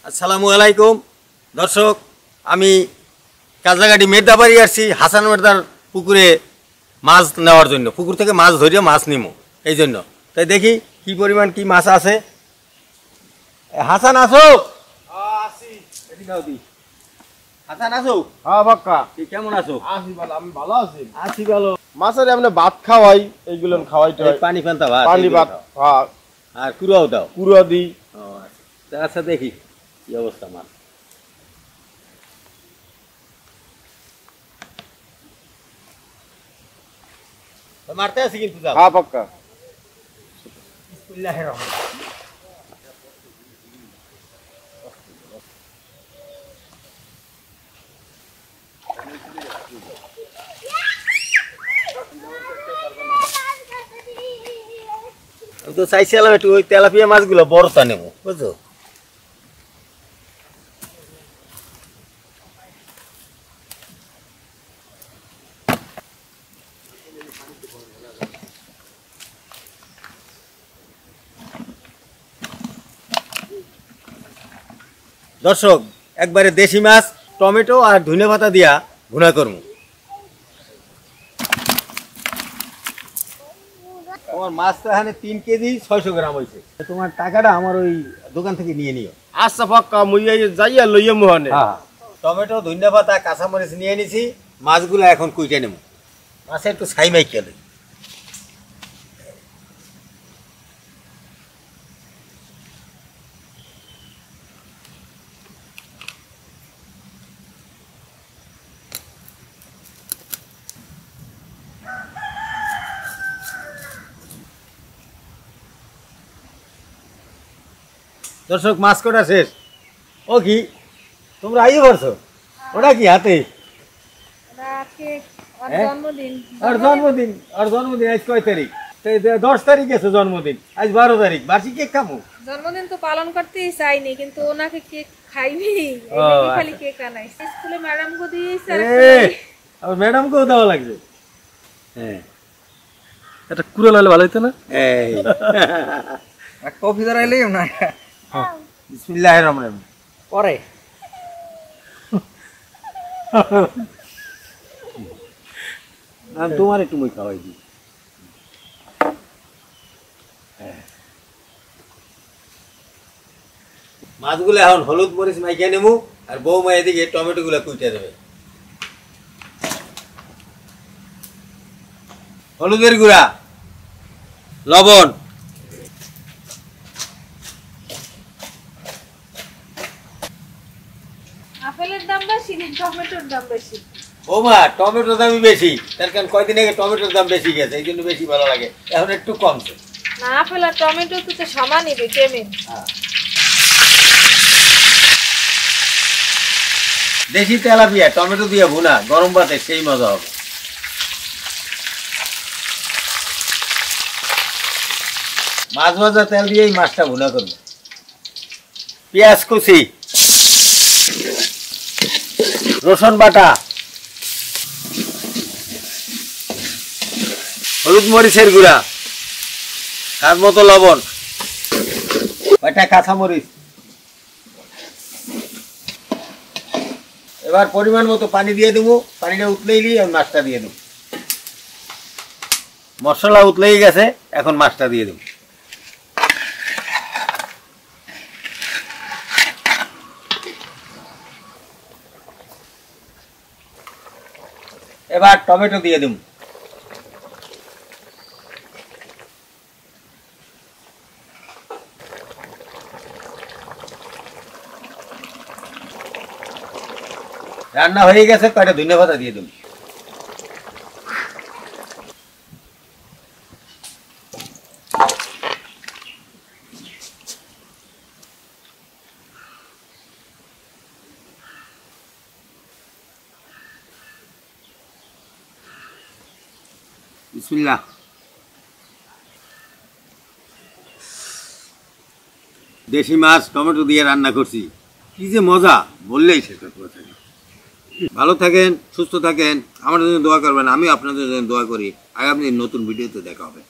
আসসালামু আলাইকুম দর্শক, আমি কাজলাগাড়ি মেদাবাড়ি আসছি হাসান মেদার পুকুরে মাছ নেওয়ার জন্য। পুকুর থেকে মাছ ধরিয়ে মাছ নিমো এই জন্য। তাই দেখি কি পরিমাণ কি মাছ আছে। হাসান আসো। হাসান আসো। হ্যাঁ বাক্কা, কেমন আছো? আছি ভালো, আমি ভালো আছি। আছি ভালো। মাছের এমনি ভাত খাওয়াই, এইগুলো খাওয়াইতে হয়। পানি পান্তা ভাত, পানি ভাত, হ্যাঁ, আর কুড়াও দাও। কুড়া দিই। আচ্ছা দেখি কি অবস্থা মাছ। মারতে আছি কিন্তু যাও। হ্যাঁ পাক্কা। বিসমিল্লাহির রহমানির রহিম। আমি তো চাইছিলাম একটু ওই তেলাপিয়া মাছগুলো বড়টা নেবো, বুঝছো? দর্শক, একবারে দেশি মাছ টমেটো আর ধনে পাতা দিয়া ভুনা করবো। তোমার মাছ তো এখানে 3 কেজি 600 গ্রাম হয়েছে। তোমার টাকাটা আমার ওই দোকান থেকে নিয়ে নিও। আচ্ছা পাক্কা, মুই যাইয়া লইয়া মোহনে। হ্যাঁ, টমেটো ধনে পাতা কাঁচামরিচ নিয়ে নিছি। মাছগুলো এখন কুইটে নেব। মাছে একটু ছাই মাই খেলে। দর্শক, মাছ কটা শেষ। ও কি তোমরা আইয়ে পারছো? ওটা কি হাতে? আর জন্মদিন আজ কয় তারিখ? 10 তারিখ গেছে জন্মদিন, আজ 12 তারিখ। বার্ষিক কেক খাবো। জন্মদিন তো পালন করতেই চাইনি, কিন্তু ওনাকে কেক খাইনি, খালি কেক আনাই। স্কুলে ম্যাডাম কো দিয়েছে। আর ম্যাডাম কেও দেওয়া লাগছে। হ্যাঁ, এটা কুড়া লাইলে ভালো হইতো না? এই কফি দাঁড়াইলেই না। বিসমিল্লাহির রহমানির রহিম। পরে তোমার একটু মই খাওয়াই দিই। মাছগুলো এখন হলুদ মরিচ মাইকে নেবো, আর বৌমা এদিকে টমেটো গুলা কুইটে দেবে। হলুদের গুঁড়া, লবণ, আপেলের দাম বেশি না টমেটোর দাম বেশি? বৌমা টমেটোর দামই বেশি, তার কারণ কয়দিন আগে টমেটোর দাম বেশি গেছে, এই জন্য বেশি ভালো লাগে। এখন একটু কমছে। না, আপেল আর টমেটো তো সমানই ভিটামিন। দেশি তেলাপিয়া টমেটো দিয়ে ভুনা গরম ভাতে সেই মজা হবে। মাছ ভাজা তেল দিয়েই মাছটা ভুনা করবো। পেঁয়াজ কুচি, রসুন বাটা, হলুদ মরিচের গুঁড়া, স্বাদ মতো লবণ, কয়টা কাঁচামরিচ। এবার পরিমাণ মতো পানি দিয়ে দেবো। পানিটা উতলেইলি আমি মাছটা দিয়ে দেবো। মশলা উতলেই গেছে, এখন মাছটা দিয়ে দেবো। এবার টমেটো দিয়ে দেবো। রান্না হয়ে গেছে, কয়টা ধনে পাতা দিয়ে দেবো। বিসমিল্লাহ। দেশি মাছ টমেটো দিয়ে রান্না করছি, কি যে মজা বললেই শেষ কথা। ভালো থাকেন, সুস্থ থাকেন, আমাদের জন্য দোয়া করবেন। আমি আপনাদের জন্য দোয়া করি। আগামী নতুন ভিডিওতে দেখা হবে।